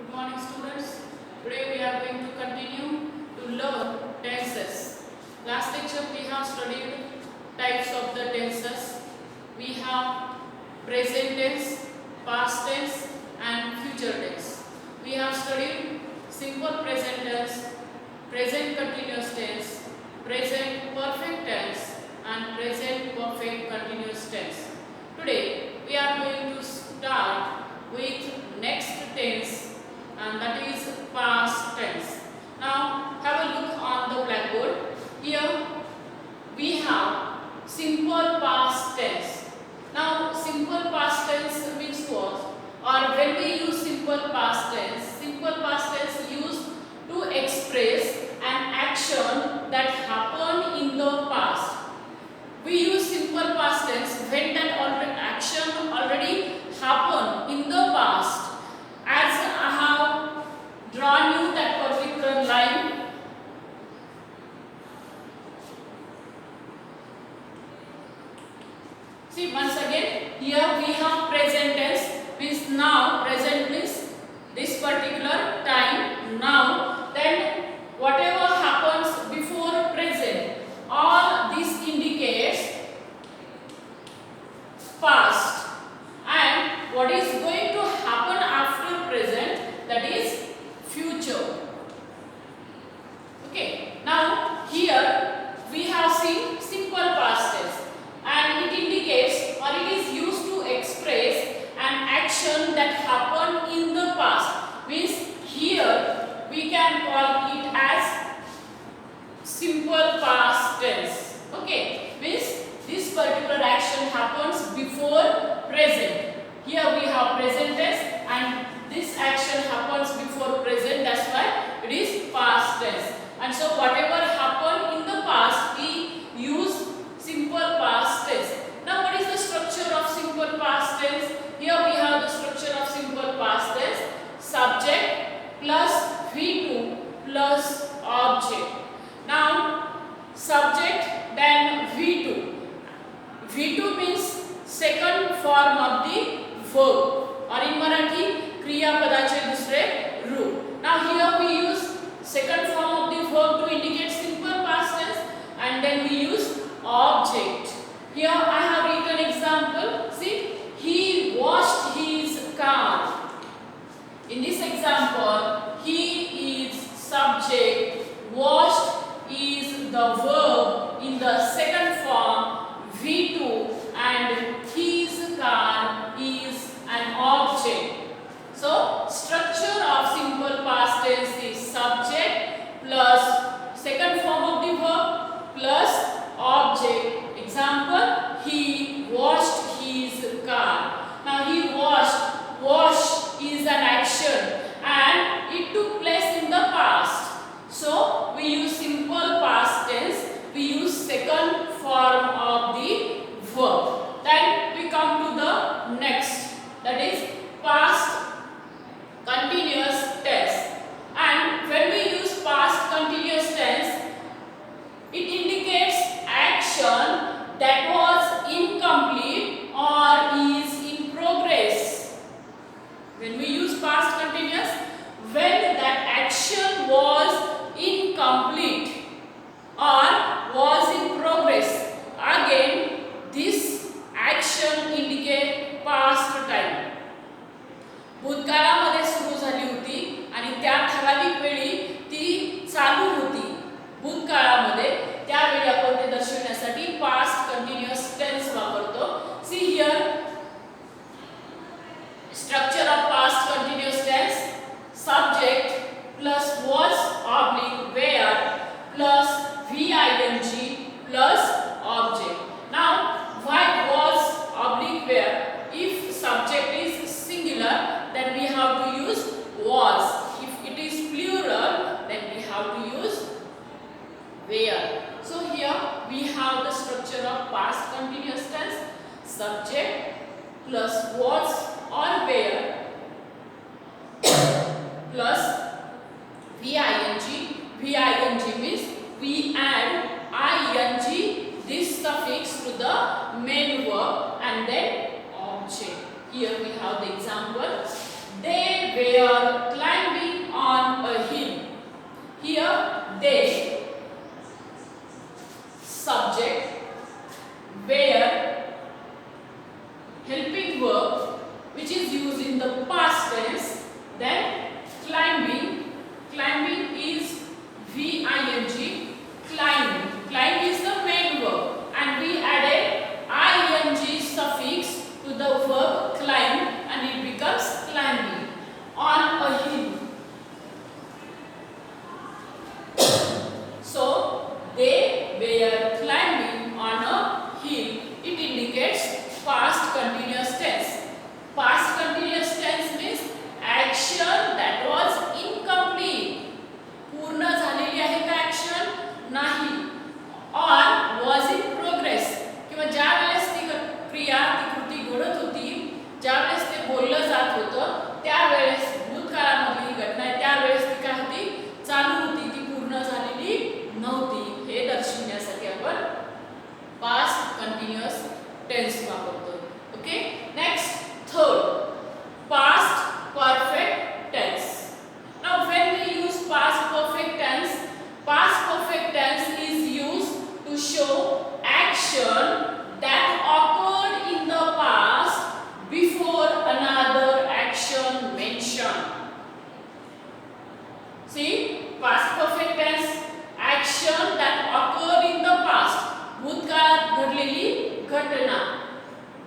Good morning, students. Today we are going to continue to learn tenses. Last lecture we have studied types of the tenses. We have present tense, past tense and future tense. We have studied simple present tense, present continuous tense, present perfect tense and present perfect continuous tense. Today we are going to start with next tense, and that is past tense. Now have a look on the blackboard. Here we have simple past tense. Now simple past tense means what? Or when we use simple past tense used to express an action that happened in the past. We use simple past tense when that action already happened in the past. As I have drawn you that particular line, see once again here we have present tense, means now. Present means this particular time, now. Then whatever happens before present, all this indicates past, and what is going to happen after present, that is future. Okay, now here we have seen simple past tense, and it indicates or it is used to express an action that happened in the past. Means here we can call it as simple past tense. Okay, means this particular action happens before present. Here we have present tense and this action happens before present, that's why it is past tense. And so whatever happened in the past, we use simple past tense. Now what is the structure of simple past tense? Here we have the structure of simple past tense: subject plus V2 plus object. Now subject, then V2. V2 means second form of the verb, or in Marathi क्रियापदाचे दुसरे रूप. Now here we use second form of the verb to indicate simple past tense, and then we use object. Here I have written example. See, he washed his car. In this example, he is subject, washed is the verb in the second form V2, and his car is an object. So structure of simple past tense is subject plus second form of the verb plus object. Example, he washed his car. Now he washed, wash is an action and it took place in the past. So we use simple past tense, we use second form of the verb. Then we come to the next, that is past continuous tense. And when we use past continuous tense, it indicates action that was incomplete or is in progress. When we use past continuous, when that action was incomplete or was in progress, again this action indicates past time. भूतकाळामध्ये सुरू झाली होती आणि त्या ठराविक वेळी ती चालू होती भूतकाळामध्ये, त्यावेळी आपण ते दर्शवण्यासाठी पास्ट कंटिन्युअस टेन्स वापरतो. See here structure of past continuous tense: subject plus was oblique were plus VING plus object. Now why was oblique where? If subject is singular, then we have to use was. If it is plural, then we have to use where. So here we have the structure of past continuous tense: subject plus was or where plus VING. VING means we add ING, this suffix, to the main verb and then object. Here we have the example: they were climbing past perfect tense, action that occurred in the past, भूतकाळात घडलेली घटना.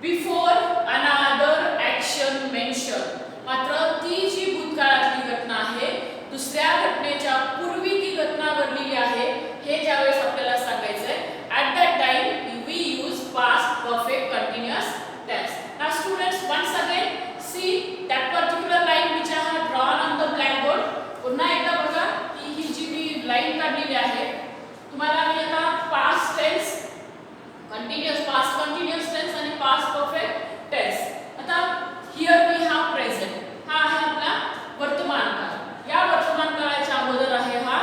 Before another action mentioned, मात्र ती जी भूतकाळातली घटना आहे, दुसऱ्या घटनेच्या पूर्वी ती घटना घडलेली आहे, हे ज्यावेळेस आपल्याला सांगायचं आहे, at that time we use past perfect continuous tense. Now students, once again see that particular line which I have drawn on the blackboard. पुन्हा एकदा बघा की ही जी मी लाईन काढलेली आहे, तुम्हाला मी आता past tense, continuous past continuous tense आणि past perfect tense. आता here we have present. हा आहे आपला वर्तमान काळ. या वर्तमान काळाच्या अगोदर आहे हा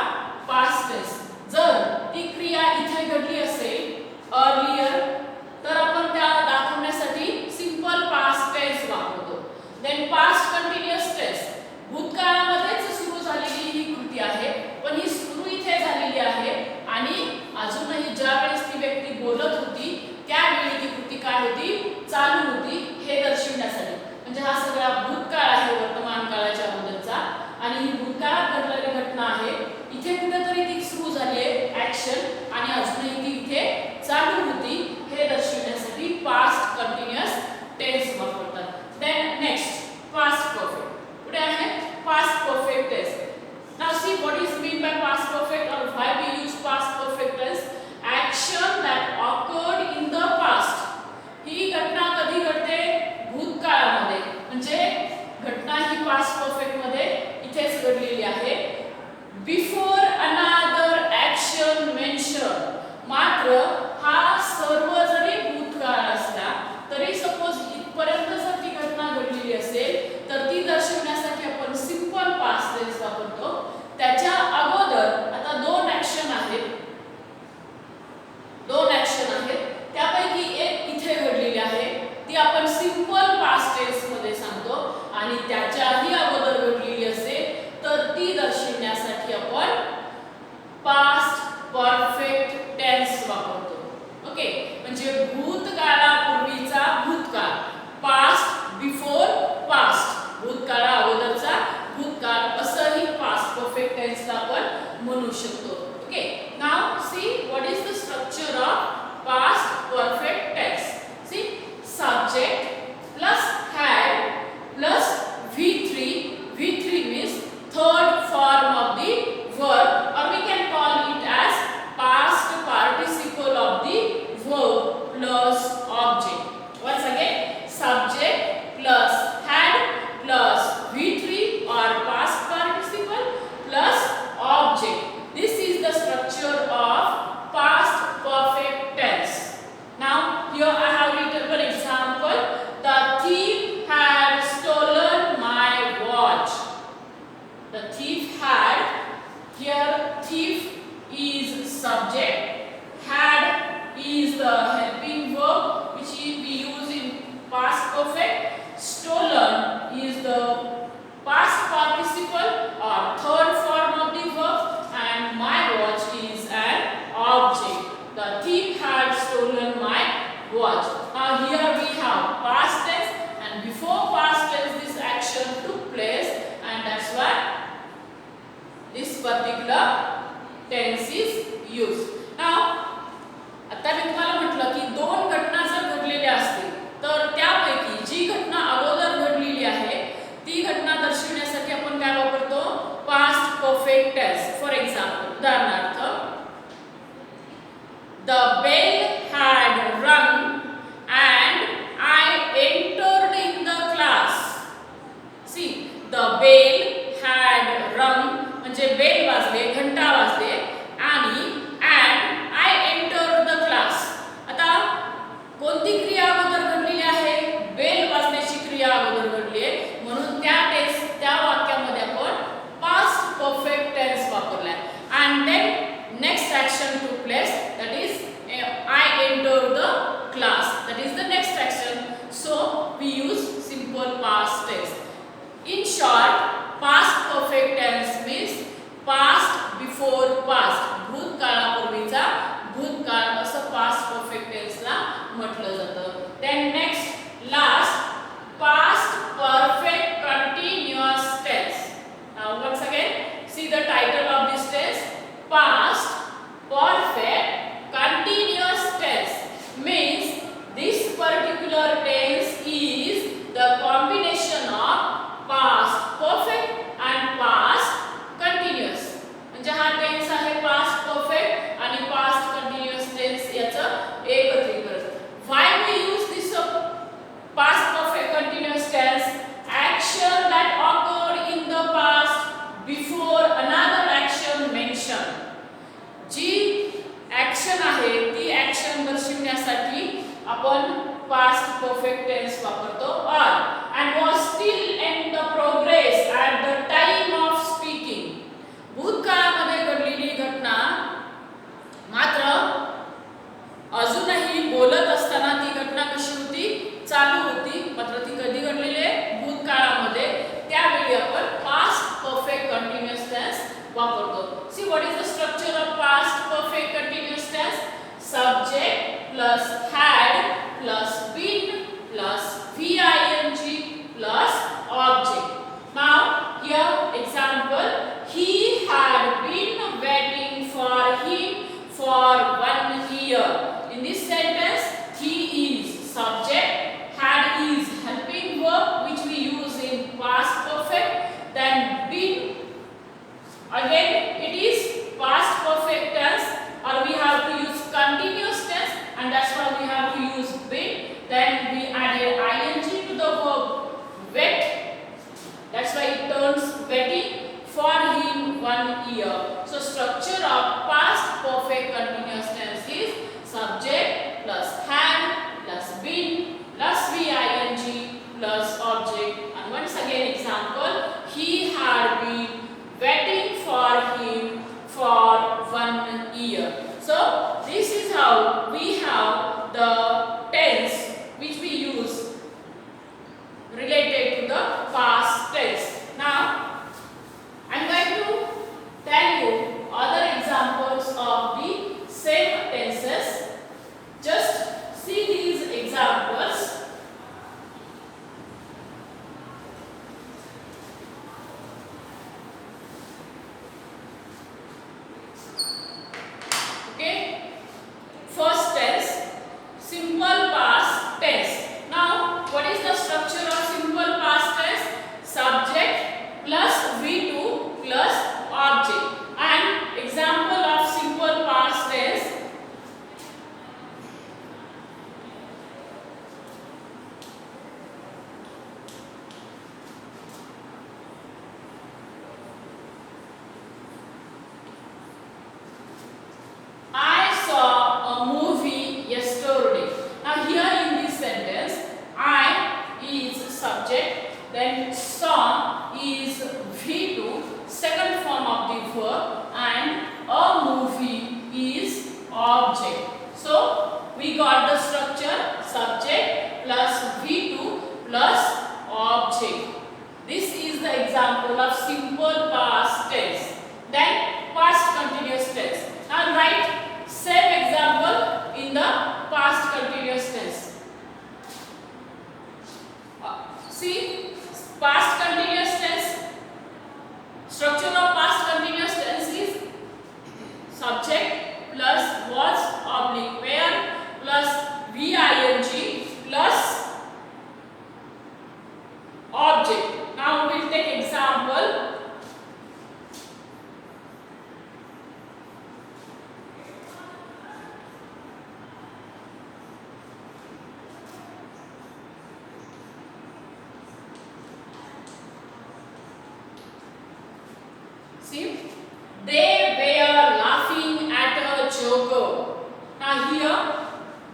past tense. जर ती क्रिया इथे घडली असेल earlier, तर आपण त्या दाखवण्यासाठी सिंपल past tense वापरतो. then past continuous tense, भूतकाळामध्येच सुरू झालेली ही कृती आहे, पण ही सुरू इथे झालेली आहे आणि अजूनही ज्या वेळेस ती व्यक्ती बोलत होती त्यावेळी ती कृती काय होती, चालू होती, हे दर्शविण्यासाठी. म्हणजे हा सगळा भूतकाळ आहे वर्तमान काळाच्या अगोदरचा आणि ही भूतकाळात घडलेली घटना आहे. इथे कुठेतरी ती सुरू झाली आहे ऍक्शन आणि अजूनही ती इथे चालू होती, हे दर्शविण्यासाठी पास्ट कंटिन्युअस टेन्स वापरतात. Then next past perfect. पुढे आहे past perfect tense. Now see what is mean by past perfect और why we use past perfect tense. Action that occurred in the past. ही घटना कधी घडते, भूतकाळामध्ये, म्हणजे घटना ही पास्ट परफेक्ट मध्ये इथेच घडलेली आहे. बिफोर अनदर ॲक्शन मेन्शन, मात्र हा सर्व जरी भूतकाळ असला तरी सपोज इथपर्यंत जर ती घटना घडलेली असेल तर ती दर्शवण्यासाठी आपण सिंपल पास्ट टेन्स वापरतो. त्याच्या अगोदर आता दोन ॲक्शन आहेत, त्यापैकी एक इथे घडलेली आहे, ती आपण सिंपल पास्ट टेन्स मध्ये सांगतो आणि त्याच्याही अगोदर घडलेली असेल तर ती दर्शविण्यासाठी आपण पास्ट परफेक्ट टेन्स वापरतो. ओके, म्हणजे भूतकाळापूर्वीचा भूतकाळ, पास्ट बिफोर पास्ट, भूतकाळा अगोदरचा भूतकाळ, असंही पास्ट परफेक्ट टेन्सला आपण म्हणू शकतो. Okay, now see what is the structure of past perfect tense. See, subject plus had plus V3. V3 means third form of the verb, or we can call it as past participle of the verb plus object. Once again, subject plus had plus V3 or past participle plus object. This is the structure of past perfect tense. Now here I have written one example. The thief had stolen my watch. The thief had, here thief is subject, had is the helping verb which we use in past perfect, stolen is the past participle or third form of the verb, and my watch is an object. The thief had stolen my watch. Now here we have past tense, and before past tense this action took place, and that's why this particular tense is used. Now आता मी तुम्हाला म्हटलं की दोन घटना जर घडलेल्या असतील तर त्यापैकी जी घटना अगोदर घडलेली आहे ती घटना दर्शविण्यासाठी आपण काय वापरतो, past perfect tense. For example, उदाहरणार्थ, the bell had rung and I entered in the class. See, the bell had rung म्हणजे बेल वाजले, घंटा वाजले, आणि and I entered the class. आता कोणती क्रिया अगोदर घडलेली आहे, बेल वाजण्याची क्रिया अगोदर घडली आहे, म्हणून त्या वाक्यामध्ये आपण पास्ट परफेक्ट टेन्स वापरलाय. and then next action took place, that is I entered the class, that is the next action, so we use simple past tense. In short, past perfect tense means past before plus had plus been plus VING plus object. Now here example, he had been waiting for him for 1 year. In this sentence, he is subject, had is helping verb which we use in past perfect, then been again it is past perfect tense, or we have to use continuous tense, and that's why we have to use been. Then we added ing to the verb wait, that's why it turns waiting for him 1 year. So structure of past perfect continuous tense is subject plus had plus been plus VING plus object. And once again example, he had been waiting for him for 1 year. So this is how we have the tense which we use related to the past tense. Now I am going to tell you other examples of the same tenses. Just see these examples. Okay. First tense, simple past tense. Now, what is the structure of simple past tense? Subject plus V2 plus object. And example of simple past tense. I saw a movie yesterday. Now here in this sentence, I is subject, then saw is V2, second form of the verb, and a movie is object. So we got the structure subject plus V2 plus object. This is the example of simple past tense. Then past continuous tense. Now write same example in the past continuous tense. See, past continuous tense, structure of past continuous tense is subject plus was oblique where plus VING plus object. Now we will take example. See, they were laughing at a joke. Now here,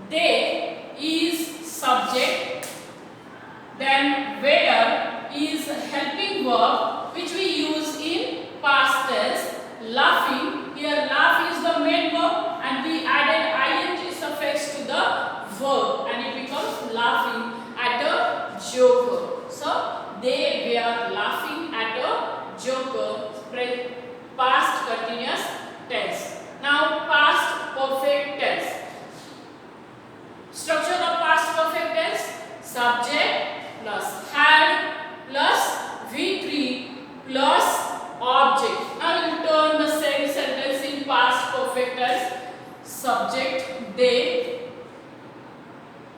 they is subject, then were is helping verb which we use in past tense. Laughing, here laugh is the main verb and we added ing suffix to the verb and it becomes laughing at a joke. So they were laughing at a joke. Past continuous tense. Now past perfect tense. Structure of past perfect tense, subject plus had plus V3 plus object. Now we will turn the same sentence in past perfect tense. Subject they,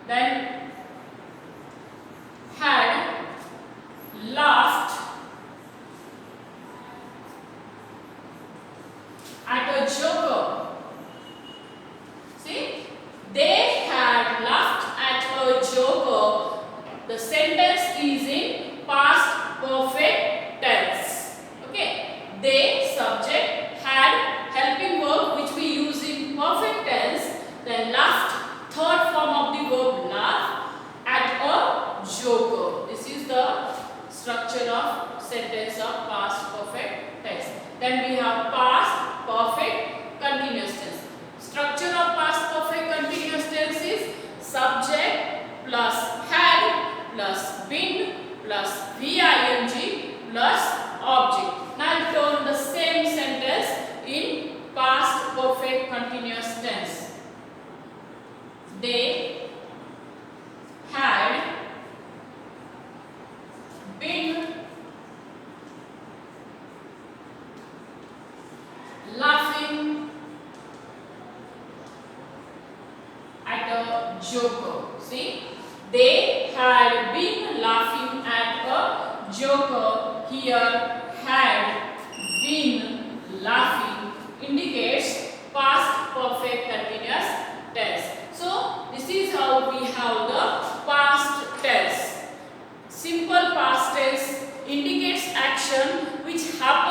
then had laughed at a joke. See, they had laughed at a joke. The sentence is in past perfect tense. Okay, they subject had helping verb which we use in perfect tense. Then laughed, third form of the verb laugh at a joke. This is the structure of sentence of past perfect tense. Then we have past perfect continuous tense. Structure of past perfect continuous tense is subject plus had plus been plus VING plus object. Now I'll turn the same sentence in past perfect continuous tense. joker. See, they had been laughing at a joker. Here, had been laughing indicates past perfect continuous tense. So, this is how we have the past tense. Simple past tense indicates action which happens